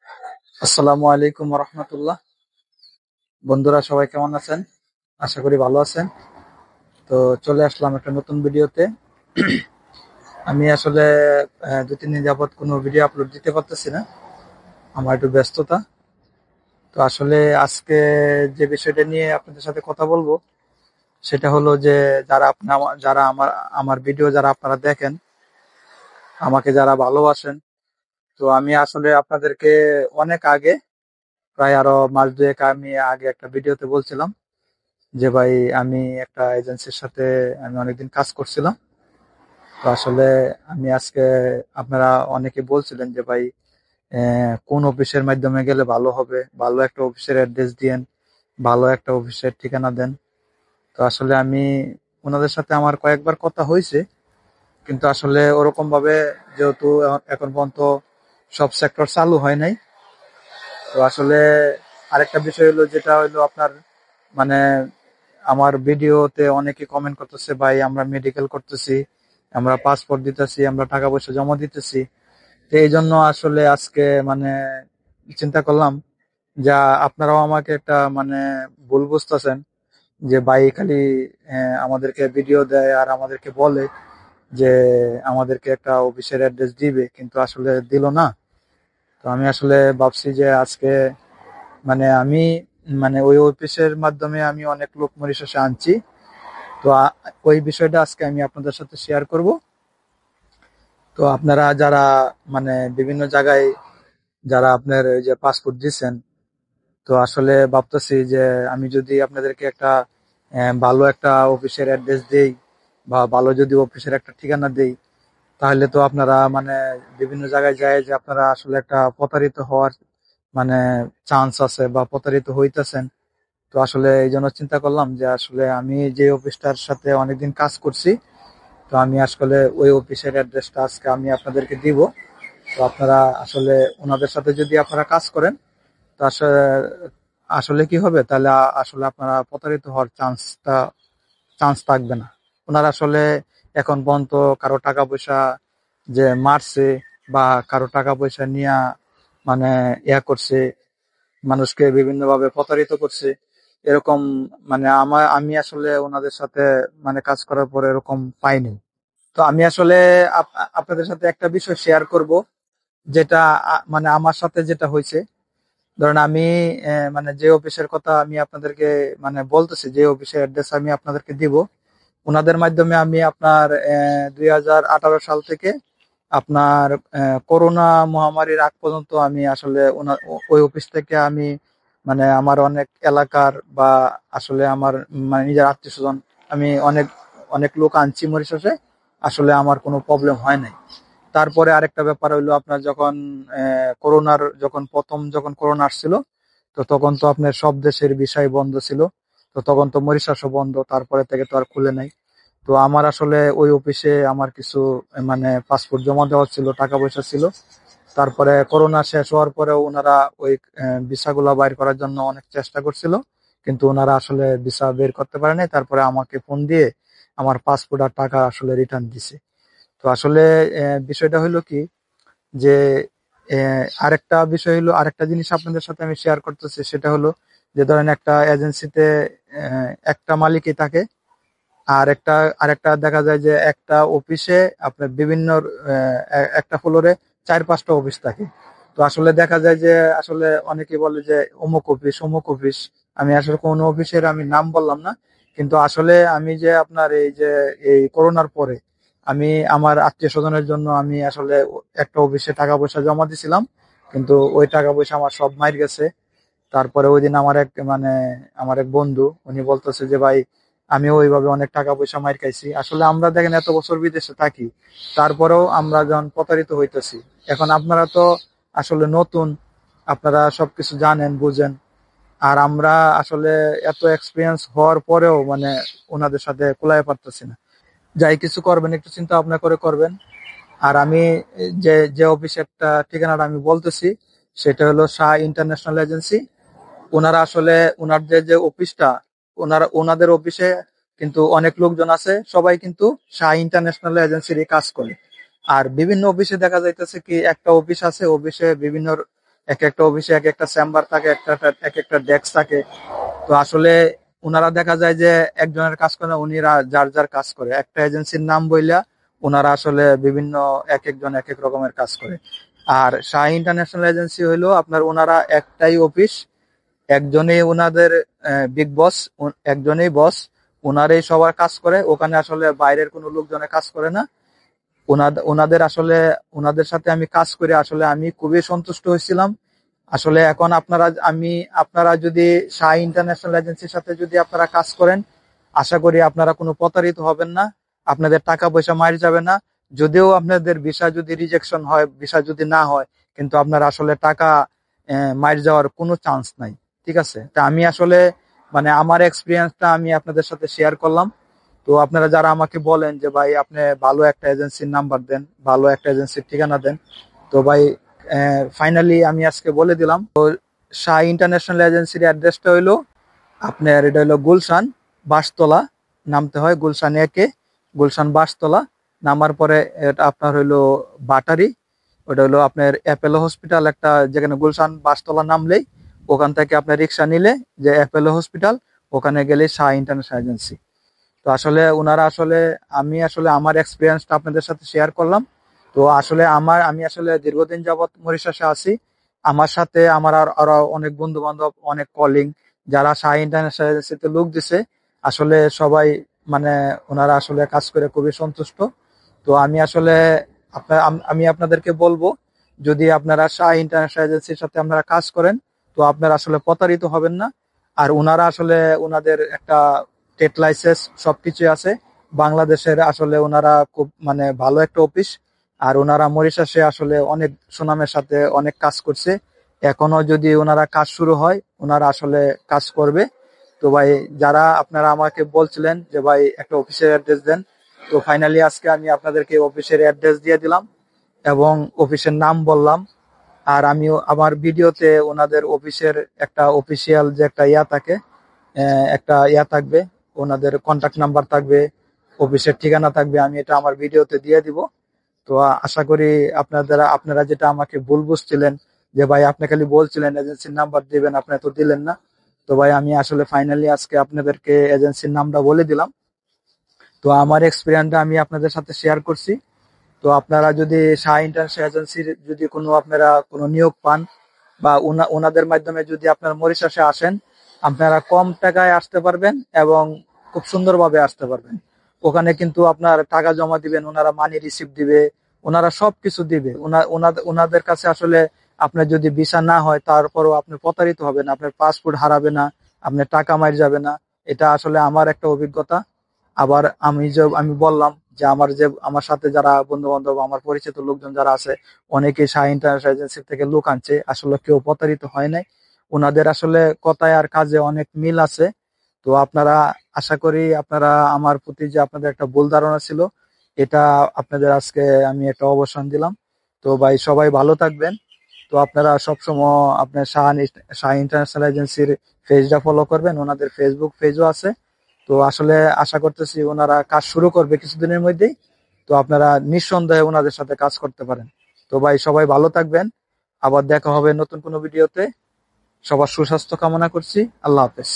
আসসালামু আলাইকুম রহমতুল্লাহ। বন্ধুরা সবাই কেমন আছেন? আশা করি ভালো আছেন। তো চলে আসলাম একটা নতুন ভিডিওতে। আমি আসলে 2-3 দিন যাবত কোনো ভিডিও আপলোড দিতে পারতেছি না, আমার একটু ব্যস্ততা। তো আসলে আজকে যে বিষয়টা নিয়ে আপনাদের সাথে কথা বলবো সেটা হলো যে যারা আমার আমার ভিডিও যারা আপনারা দেখেন, আমাকে যারা ভালোবাসেন, তো আমি আসলে আপনাদেরকে অনেক আগে, প্রায় আরো মাস দুয়েক আমি আগে একটা ভিডিওতে বলছিলাম যে ভাই আমি একটা এজেন্সির সাথে আমি অনেকদিন কাজ করছিলাম। তো আসলে আমি আজকে, আপনারা অনেকে বলছিলেন যে ভাই কোন অফিসের মাধ্যমে গেলে ভালো হবে, ভালো একটা অফিসের অ্যাড্রেস দিয়েন, ভালো একটা অফিসের ঠিকানা দেন। তো আসলে আমি ওনাদের সাথে আমার কয়েকবার কথা হয়েছে, কিন্তু আসলে ওরকম ভাবে যেহেতু এখন পর্যন্ত সব সেক্টর চালু হয় নাই। তো আসলে আরেকটা বিষয় হলো, যেটা হলো আপনার মানে আমার ভিডিওতে অনেকে কমেন্ট করতেছে, ভাই আমরা মেডিকেল করতেছি, আমরা পাসপোর্ট দিতেছি, আমরা টাকা পয়সা জমা দিতেছি। তো এই জন্য আসলে আজকে চিন্তা করলাম যা আপনারাও আমাকে একটা ভুল বুঝতেছেন যে ভাই খালি আমাদেরকে ভিডিও দেয় আর আমাদেরকে বলে যে আমাদেরকে একটা অফিসের অ্যাড্রেস দিবে, কিন্তু আসলে দিল না। তো আমি আসলে ভাবছি যে আজকে আমি ওই অফিসের মাধ্যমে আমি অনেক লোক মরিশাসে আনছি। তো ওই বিষয়টা আজকে আমি আপনাদের সাথে শেয়ার করব। তো আপনারা যারা বিভিন্ন জায়গায় যারা আপনার ওই যে পাসপোর্ট দিচ্ছেন, তো আসলে ভাবতেছি যে আমি যদি আপনাদেরকে একটা ভালো একটা অফিসের অ্যাড্রেস দেই বা ভালো যদি অফিসের একটা ঠিকানা দেই, তাহলে তো আপনারা বিভিন্ন জায়গায় যায় যে আপনারা আসলে একটা প্রতারিত হওয়ার মানে চান্স আছে বা প্রতারিত হইতেছেন। তো আসলে এই জন্য চিন্তা করলাম যে আসলে আমি যে অফিসটার সাথে অনেকদিন কাজ করছি, তো আমি আসলে ওই অফিসের অ্যাড্রেসটা আজকে আমি আপনাদেরকে দিব। তো আপনারা আসলে ওনাদের সাথে যদি আপনারা কাজ করেন, তো আসলে আসলে কি হবে, তাহলে আসলে আপনারা প্রতারিত হওয়ার চান্স থাকবে না। ওনারা আসলে এখন পর্যন্ত কারো টাকা পয়সা যে মারছে বা কারো টাকা পয়সা নিয়ে মানে করছে, মানুষকে বিভিন্ন ভাবে প্রতারিত করছে, এরকম আমি আসলে ওনাদের সাথে কাজ করার পরে এরকম পাইনি। তো আমি আসলে আপনাদের সাথে একটা বিষয় শেয়ার করব, যেটা আমার সাথে যেটা হয়েছে। ধরেন আমি যে অফিসের কথা আমি আপনাদেরকে বলতেছি, যে অফিসের অ্যাড্রেস আমি আপনাদেরকে দিব, ওনাদের মাধ্যমে আমি আপনার 2018 সাল থেকে আপনার করোনা মহামারীর আগ পর্যন্ত আমি আসলে ওই অফিস থেকে আমি আমার অনেক এলাকার বা আসলে আমার নিজের আত্মীয় স্বজন, আমি অনেক অনেক লোক আনছি মরিশাসে। আসলে আমার কোনো প্রবলেম হয় নাই। তারপরে আরেকটা ব্যাপার হইলো, আপনার যখন যখন করোনা আসছিল, তো তখন তো আপনার সব দেশের ভিসাই বন্ধ ছিল। তো তখন তো মরিশাসও বন্ধ, তারপরে থেকে তো আর খুলে নাই। তো আমার আসলে ওই অফিসে আমার কিছু পাসপোর্ট জমা দেওয়ার ছিল, টাকা পয়সা ছিল। তারপরে করোনা শেষ হওয়ার পরেও ওনারা ওই ভিসাগুলো বাইর করার জন্য অনেক চেষ্টা করছিল, কিন্তু ওনারা আসলে ভিসা বের করতে পারে নাই। তারপরে আমাকে ফোন দিয়ে আমার পাসপোর্ট আর টাকা আসলে রিটার্ন দিছে। তো আসলে বিষয়টা হলো কি, যে আরেকটা বিষয় হলো, আরেকটা জিনিস আপনাদের সাথে আমি শেয়ার করতেছি, সেটা হলো যে ধরেন একটা এজেন্সিতে একটা মালিকই থাকে, আর আরেকটা দেখা যায় যে একটা অফিসে আপনার বিভিন্ন একটা ফ্লোরে 4-5টা অফিস থাকে। তো আসলে দেখা যায় যে আসলে অনেকে বলে যে অমুক অফিস অমুক অফিস, আমি আসলে কোন অফিসের আমি নাম বললাম না। কিন্তু আসলে আমি যে আপনার এই যে এই করোনার পরে আমি আমার আত্মীয় স্বজনের জন্য আমি আসলে একটা অফিসে টাকা পয়সা জমা দিছিলাম, কিন্তু ওই টাকা পয়সা আমার সব মাইর গেছে। তারপরে ওই দিন আমার এক বন্ধু উনি বলতেছে যে ভাই আমি ওইভাবে অনেক টাকা পয়সা মাইর খাইছি। আসলে আমরা দেখেন এত বছর বিদেশে থাকি, তারপরেও আমরা যখন প্রতারিত হইতেছি। এখন আপনারা তো আসলে নতুন, আপনারা সবকিছু জানেন বুঝেন, আর আমরা আসলে এত এক্সপিরিয়েন্স হওয়ার পরেও ওনাদের সাথে কুলাইতে পারতেছি না। যাই কিছু করবেন একটু চিন্তা ভাবনা করে করবেন। আর আমি যে যে অফিসের ঠিকানাটা আমি বলতেছি, সেটা হলো শাহ ইন্টারন্যাশনাল এজেন্সি। ওনারা আসলে ওনাদের যে অফিসটা, ওনাদের অফিসে কিন্তু অনেক লোকজন আছে, সবাই কিন্তু শাহ ইন্টারন্যাশনাল এজেন্সির কাজ করে। আর বিভিন্ন অফিসে দেখা যাইতেছে কি, একটা অফিস আছে, অফিসে বিভিন্ন এক একটা অফিসে এক একটা চেম্বার থাকে, এক একটা ডেস্ক থাকে। তো আসলে ওনারা দেখা যায় যে একজনের কাজ করে না, উনিরা যার যার কাজ করে, একটা এজেন্সির নাম বইলা ওনারা আসলে বিভিন্ন এক একজন এক এক রকমের কাজ করে। আর শাহ ইন্টারন্যাশনাল এজেন্সি হইলো আপনার ওনারা একটাই অফিস, একজনই ওনাদের বিগ বস, একজনই বস, ওনারই সবার কাজ করে। ওখানে আসলে বাইরের কোনো লোকজনে কাজ করে না। ওনাদের আসলে ওনাদের সাথে আমি কাজ করে আসলে আমি খুবই সন্তুষ্ট হয়েছিলাম। আসলে এখন আপনারা যদি শাহ ইন্টারন্যাশনাল এজেন্সির সাথে যদি আপনারা কাজ করেন, আশা করি আপনারা কোনো প্রতারিত হবেন না, আপনাদের টাকা পয়সা মার যাবে না। যদিও আপনাদের ভিসা যদি রিজেকশন হয়, ভিসা যদি না হয়, কিন্তু আপনার আসলে টাকা মার যাওয়ার কোনো চান্স নাই। ঠিক আছে, তা আমি আসলে মানে আমার এক্সপিরিয়েন্সটা আমি আপনাদের সাথে শেয়ার করলাম। তো আপনারা যারা আমাকে বলেন যে ভাই আপনি ভালো একটা এজেন্সির নাম্বার দেন, ভালো একটা এজেন্সির ঠিকানা দেন, তো ভাই ফাইনালি আমি আজকে বলে দিলাম। তো শাহ ইন্টারন্যাশনাল এজেন্সির অ্যাড্রেসটা হইলো আপনার, এটা হলো গুলশান বাসতলা, নামতে হয় গুলশান একে, গুলশান বাসতলা। নামার পরে এটা আপনার হইলো বাটারি, ওটা হলো আপনার অ্যাপেলো হসপিটাল, একটা যেখানে গুলশান বাসতলা নামলেই ওখান থেকে আপনার রিক্সা নিলে যে অ্যাপেলো হসপিটাল, ওখানে গেলে শাহ ইন্টারন্যাশনাল এজেন্সি। তো আসলে ওনারা আসলে আমি আসলে আমার এক্সপিরিয়েন্সটা আপনাদের সাথে শেয়ার করলাম। তো আসলে আমি আসলে দীর্ঘদিন যাবৎ মরিশাসে আছি। আমার সাথে আমার আরো অনেক বন্ধু বান্ধব, অনেক কলিং যারা শাহ ইন্টারন্যাশনাল এজেন্সিতে লোক দিছে, আসলে সবাই মানে ওনারা আসলে কাজ করে খুবই সন্তুষ্ট। তো আমি আসলে আমি আপনাদেরকে বলবো, যদি আপনারা শাহ ইন্টারন্যাশনাল এজেন্সির সাথে আপনারা কাজ করেন, তো আপনারা আসলে প্রতারিত হবেন না। আর ওনারা আসলে ওনাদের একটা ট্রেড লাইসেন্স সবকিছু আছে বাংলাদেশের, আসলে ওনারা খুব মানে ভালো একটা অফিস। আর ওনারা মরিশাসে আসলে অনেক সুনামের সাথে অনেক কাজ করছে। এখনো যদি ওনারা কাজ শুরু হয়, ওনারা আসলে কাজ করবে। তো ভাই যারা আপনারা আমাকে বলছিলেন যে ভাই একটা অফিসের অ্যাড্রেস দেন, তো ফাইনালি আজকে আমি আপনাদেরকে অফিসের অ্যাড্রেস দিয়ে দিলাম এবং অফিসের নাম বললাম। আর আমিও আমার ভিডিওতে ওনাদের অফিসের একটা অফিসিয়াল যে একটা ইয়া থাকে, একটা ইয়া থাকবে, ওনাদের কন্টাক্ট নাম্বার থাকবে, অফিসের ঠিকানা থাকবে, আমি এটা আমার ভিডিওতে দিয়ে দিব। তো আশা করি আপনারা যেটা আমাকে ভুল বুঝছিলেন যে ভাই আপনি খালি বলছিলেন এজেন্সির নাম্বার দিবেন, আপনি তো দিলেন না। তো ভাই আমি আসলে ফাইনালি আজকে আপনাদেরকে এজেন্সির নামটা বলে দিলাম। তো আমার এক্সপিরিয়েন্সটা আমি আপনাদের সাথে শেয়ার করছি। তো আপনারা যদি শাহ ইন্টারন্যাশনাল এজেন্সির যদি আপনারা কোনো নিয়োগ পান, বা ওনাদের মাধ্যমে যদি আপনার মরিশাসে আসেন, আপনারা কম টাকায় আসতে পারবেন এবং খুব সুন্দরভাবে আসতে পারবেন। ওখানে কিন্তু আপনার টাকা জমা দিবেন, ওনারা মানি রিসিপ্ট দিবে, ওনারা সবকিছু দিবে। ওনাদের কাছে আসলে আপনার যদি ভিসা না হয়, তারপরও আপনি প্রতারিত হবেন, আপনার পাসপোর্ট হারাবে না, আপনার টাকা মার যাবে না। এটা আসলে আমার একটা অভিজ্ঞতা। আবার আমি বললাম যে আমার সাথে যারা বন্ধু বান্ধব, আমার পরিচিত লোকজন যারা আছে, অনেকে শাহ ইন্টারন্যাশনাল এজেন্সি থেকে লোক আনছে, আসলে কেউ প্রতারিত হয় নাই। ওনাদের আসলে কথায় আর কাজে অনেক মিল আছে। তো আপনারা আশা করি আপনারা আমার প্রতি যে আপনাদের একটা ভুল ধারণা ছিল, এটা আপনাদের আজকে আমি একটা অবসান দিলাম। তো ভাই সবাই ভালো থাকবেন। তো আপনারা সবসময় আপনার শাহ ইন্টারন্যাশনাল এজেন্সির পেজটা ফলো করবেন, ওনাদের ফেসবুক পেজও আছে। তো আসলে আশা করতেছি ওনারা কাজ শুরু করবে কিছুদিনের মধ্যেই। তো আপনারা নিঃসন্দেহে ওনাদের সাথে কাজ করতে পারেন। তো ভাই সবাই ভালো থাকবেন, আবার দেখা হবে নতুন কোনো ভিডিওতে। সবার সুস্বাস্থ্য কামনা করছি। আল্লাহ হাফেজ।